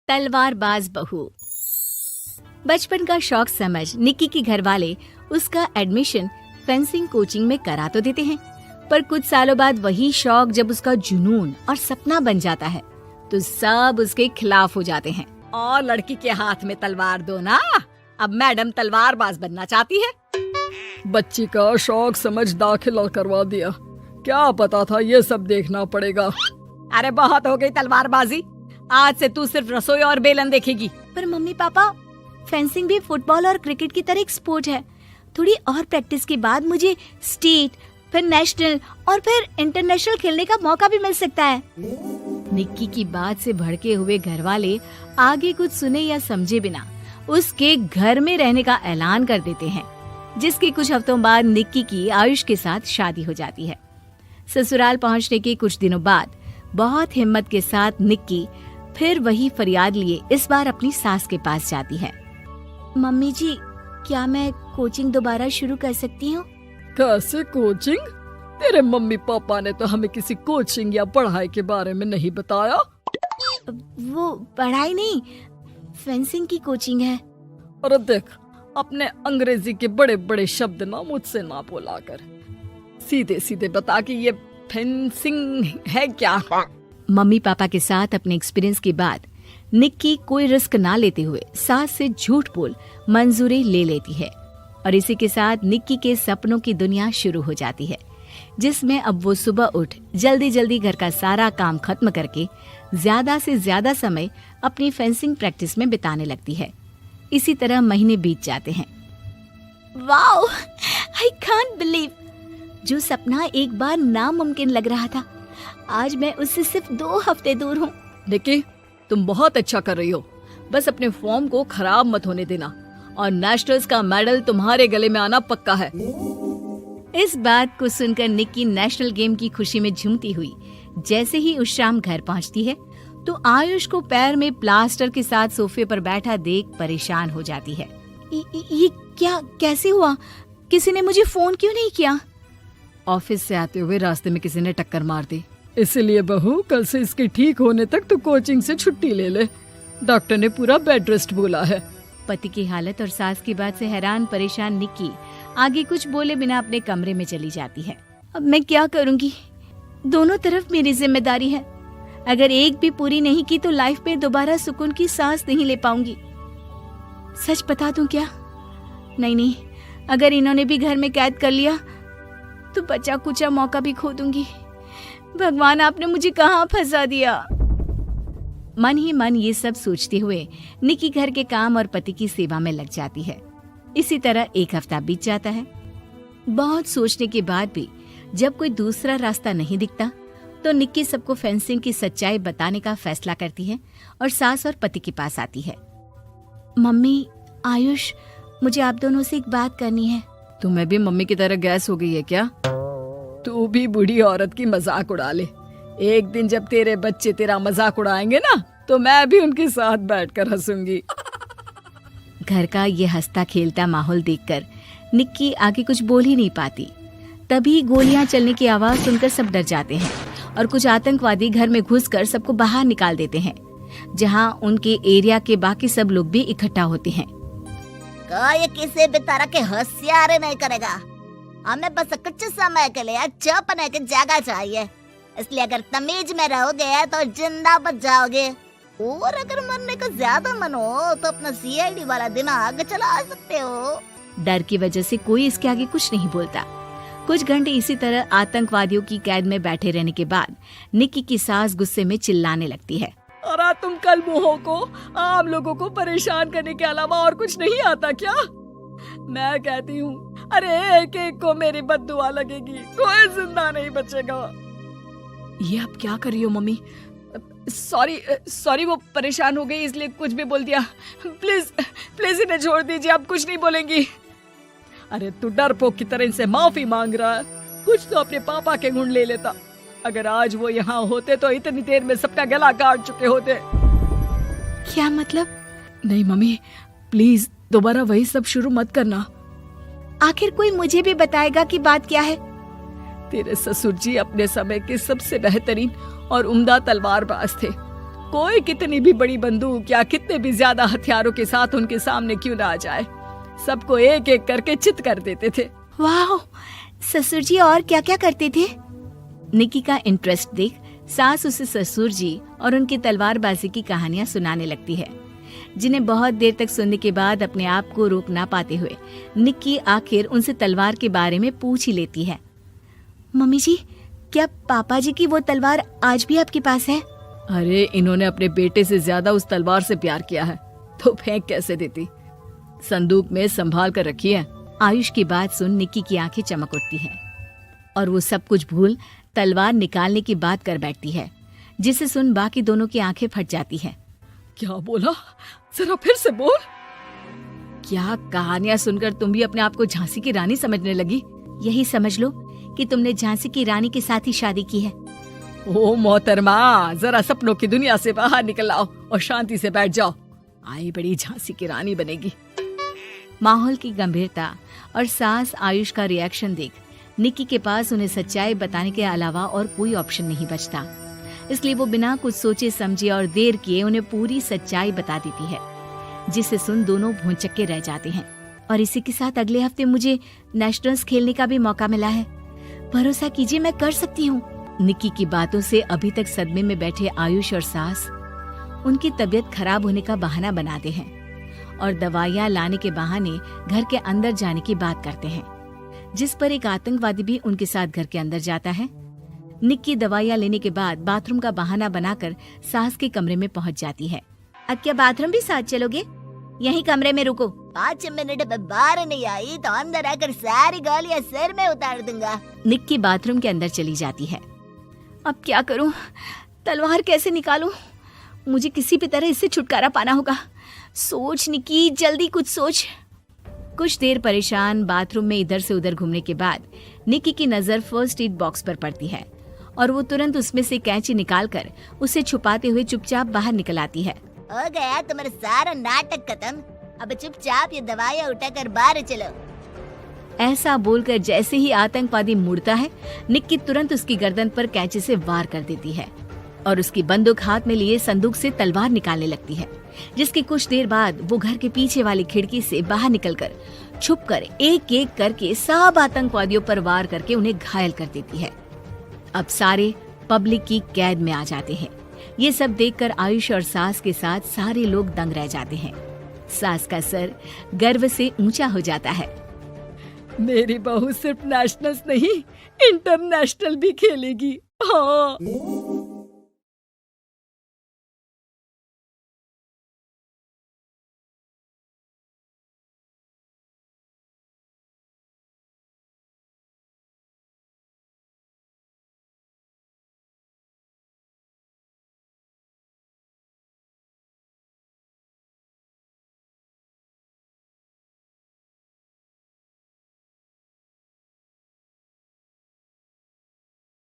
तलवारबाज बहू। बचपन का शौक समझ निक्की के घर वाले उसका एडमिशन फेंसिंग कोचिंग में करा तो देते हैं, पर कुछ सालों बाद वही शौक जब उसका जुनून और सपना बन जाता है तो सब उसके खिलाफ हो जाते हैं। और लड़की के हाथ में तलवार दो ना, अब मैडम तलवारबाज बनना चाहती है। बच्ची का शौक समझ दाखिला करवा दिया, क्या पता था ये सब देखना पड़ेगा। अरे बहुत हो गई तलवारबाजी, आज से तू सिर्फ रसोई और बेलन देखेगी। पर मम्मी पापा, फेंसिंग भी फुटबॉल और क्रिकेट की तरह एक स्पोर्ट है। थोड़ी और प्रैक्टिस के बाद मुझे स्टेट, फिर नेशनल और फिर इंटरनेशनल खेलने का मौका भी मिल सकता है। निक्की की बात से भड़के हुए घर वाले आगे कुछ सुने या समझे बिना उसके घर में रहने का ऐलान कर देते हैं, जिसके कुछ हफ्तों बाद निक्की की आयुष के साथ शादी हो जाती है। ससुराल पहुंचने के कुछ दिनों बाद बहुत हिम्मत के साथ निक्की फिर वही फरियाद लिए इस बार अपनी सास के पास जाती है। मम्मी जी, क्या मैं कोचिंग दोबारा शुरू कर सकती हूँ? कैसे कोचिंग? तेरे मम्मी पापा ने तो हमें किसी कोचिंग या पढ़ाई के बारे में नहीं बताया। वो पढ़ाई नहीं, फेंसिंग की कोचिंग है। अरे देख, अपने अंग्रेजी के बड़े बड़े शब्द ना मुझसे ना बोला कर, सीधे सीधे बता कि ये फेंसिंग है क्या। मम्मी पापा के साथ अपने एक्सपीरियंस के बाद निक्की कोई रिस्क ना लेते हुए सास से झूठ बोल मंजूरी ले लेती है, और इसी के साथ निक्की के सपनों की दुनिया शुरू हो जाती है, जिसमें अब वो सुबह उठ जल्दी जल्दी घर का सारा काम खत्म करके ज्यादा से ज्यादा समय अपनी फेंसिंग प्रैक्टिस में बिताने लगती है। इसी तरह महीने बीत जाते हैं। वाओ, आई कांट बिलीव, जो सपना एक बार नामुमकिन लग रहा था, आज मैं उससे सिर्फ 2 हफ्ते दूर हूँ। निक्की, तुम बहुत अच्छा कर रही हो, बस अपने फॉर्म को खराब मत होने देना, और नेशनल्स का मेडल तुम्हारे गले में आना पक्का है। इस बात को सुनकर निक्की नेशनल गेम की खुशी में झूमती हुई जैसे ही उस शाम घर पहुंचती है तो आयुष को पैर में प्लास्टर के साथ सोफे पर बैठा देख परेशान हो जाती है। ये क्या, कैसे हुआ? किसी ने मुझे फोन क्यों नहीं किया? ऑफिस से आते हुए रास्ते में किसी ने टक्कर मार दी, इसलिए बहू कल से इसके ठीक होने तक तो कोचिंग से छुट्टी ले ले, डॉक्टर ने पूरा बेड रेस्ट बोला है। पति की हालत और सास की बात से हैरान परेशान निक्की आगे कुछ बोले बिना अपने कमरे में चली जाती है। अब मैं क्या करूंगी? दोनों तरफ मेरी जिम्मेदारी है, अगर एक भी पूरी नहीं की तो लाइफ में दोबारा सुकून की सांस नहीं ले पाऊंगी। सच बता दूं क्या? नहीं, अगर इन्होंने भी घर में कैद कर लिया तो बचा कुचा मौका भी खो दूंगी। भगवान, आपने मुझे कहाँ फंसा दिया। मन ही मन ये सब सोचते हुए निक्की घर के काम और पति की सेवा में लग जाती है। इसी तरह 1 हफ्ता बीत जाता है। बहुत सोचने के बाद भी जब कोई दूसरा रास्ता नहीं दिखता तो निक्की सबको फेंसिंग की सच्चाई बताने का फैसला करती है और सास और पति के पास आती है। मम्मी, आयुष, मुझे आप दोनों से एक बात करनी है। तुम्हें भी मम्मी की तरह गैस हो गई है क्या? तू भी बूढ़ी औरत की मजाक उड़ा ले। एक दिन जब तेरे बच्चे तेरा मजाक उड़ाएंगे ना, तो मैं भी उनके साथ बैठकर हंसूंगी। घर का ये हंसता खेलता माहौल देखकर निक्की आगे कुछ बोल ही नहीं पाती। तभी गोलियां चलने की आवाज सुनकर सब डर जाते हैं और कुछ आतंकवादी घर में घुसकर सबको बाहर निकाल देते हैं, जहां उनके एरिया के बाकी सब लोग भी इकट्ठा होते हैं। ये किसी भी तरह के होशियारी नहीं करेगा, हमें बस कुछ समय के लिए चुप रहने की जगह चाहिए, इसलिए अगर तमीज में रहोगे तो जिंदा बच जाओगे, और अगर मरने का ज्यादा मन हो तो अपना सीआईडी वाला दिमाग चला सकते हो। डर की वजह से कोई इसके आगे कुछ नहीं बोलता। कुछ घंटे इसी तरह आतंकवादियों की कैद में बैठे रहने के बाद निक्की की सास गुस्से में चिल्लाने लगती है। अरे तुम कल मुहों को आम लोगों को परेशान करने के अलावा और कुछ नहीं आता क्या? मैं कहती हूँ, अरे एक एक को मेरी बद्दुआ लगेगी, कोई जिंदा नहीं बचेगा। ये आप क्या कर रही हो मम्मी? सॉरी, वो परेशान हो गई इसलिए कुछ भी बोल दिया। प्लीज इन्हें छोड़ दीजिए, आप कुछ नहीं बोलेंगी। अरे तू डरपोक की तरह इनसे माफी मांग रहा है, कुछ तो अपने पापा के गुण ले लेता। अगर आज वो यहाँ होते तो इतनी देर में सबका गला काट चुके होते। क्या मतलब? नहीं मम्मी, प्लीज दोबारा वही सब शुरू मत करना। आखिर कोई मुझे भी बताएगा कि बात क्या है। तेरे ससुर जी अपने समय के सबसे बेहतरीन और उम्दा तलवारबाज थे। कोई कितनी भी बड़ी बंदूक या कितने भी ज्यादा हथियारों के साथ उनके सामने क्यों ना आ जाए, सबको एक एक करके चित कर देते थे। वाह, ससुर जी और क्या क्या करते थे? निक्की का इंटरेस्ट देख सास उसे ससुर जी और उनकी तलवारबाजी की कहानियां सुनाने लगती है, जिन्हें बहुत देर तक सुनने के बाद अपने आप को रोक ना पाते हुए निक्की आखिर उनसे तलवार के बारे में पूछ ही लेती है। मम्मी जी, क्या पापा जी की वो तलवार आज भी आपके पास है? अरे इन्होंने अपने बेटे से ज्यादा उस तलवार से प्यार किया है तो फेंक कैसे देती, संदूक में संभाल कर रखी है। आयुष की बात सुन निक्की की आंखें चमक उठती हैं और वो सब कुछ भूल तलवार निकालने की बात कर बैठती है, जिसे सुन बाकी दोनों की आंखें फट जाती हैं। क्या बोला, जरा फिर से बोल। क्या कहानियां सुनकर तुम भी अपने आप को झांसी की रानी समझने लगी? यही समझ लो कि तुमने झांसी की रानी के साथ ही शादी की है। ओ मोहतरमा, जरा सपनों की दुनिया से बाहर निकल आओ और शांति से बैठ जाओ, आई बड़ी झांसी की रानी बनेगी। माहौल की गंभीरता और सास आयुष का रिएक्शन देख निक्की के पास उन्हें सच्चाई बताने के अलावा और कोई ऑप्शन नहीं बचता, इसलिए वो बिना कुछ सोचे समझे और देर किए उन्हें पूरी सच्चाई बता देती है, जिसे सुन दोनों भौंचक्के रह जाते हैं। और इसी के साथ अगले हफ्ते मुझे नेशनल्स खेलने का भी मौका मिला है, भरोसा कीजिए मैं कर सकती हूँ। निक्की की बातों से अभी तक सदमे में बैठे आयुष और सास उनकी तबीयत खराब होने का बहाना बनाते हैं और दवाइयाँ लाने के बहाने घर के अंदर जाने की बात करते हैं, जिस पर एक आतंकवादी भी उनके साथ घर के अंदर जाता है। निक्की दवाइयाँ लेने के बाद बाथरूम का बहाना बनाकर सास के कमरे में पहुंच जाती है। अब क्या बाथरूम भी साथ चलोगे? यही कमरे में रुको। 5 मिनट में बाहर नहीं आई तो अंदर आकर सारी गालियां सिर में उतार दूंगा। निक्की बाथरूम के अंदर चली जाती है। अब क्या करूं? तलवार कैसे निकालूं? मुझे किसी भी तरह इससे छुटकारा पाना होगा। सोच निक्की, जल्दी कुछ सोच। कुछ देर परेशान बाथरूम में इधर से उधर घूमने के बाद निक्की की नजर फर्स्ट एड बॉक्स पर पड़ती है और वो तुरंत उसमें से कैंची निकालकर उसे छुपाते हुए चुपचाप बाहर निकल आती है। हो गया तुम्हारा सारा नाटक खत्म, अब चुपचाप ये दवाइयाँ उठाकर बाहर चलो। ऐसा बोलकर जैसे ही आतंकवादी मुड़ता है, निक्की तुरंत उसकी गर्दन पर कैंची से वार कर देती है और उसकी बंदूक हाथ में लिए संदूक से तलवार निकालने लगती है, जिसकी कुछ देर बाद वो घर के पीछे वाली खिड़की से बाहर निकलकर छुपकर एक एक करके सब आतंकवादियों पर वार करके उन्हें घायल कर देती है। अब सारे पब्लिक की कैद में आ जाते हैं। ये सब देखकर आयुष और सास के साथ सारे लोग दंग रह जाते हैं। सास का सर गर्व से ऊंचा हो जाता है। मेरी बहू सिर्फ नेशनल्स नहीं, इंटरनेशनल भी खेलेगी। हाँ।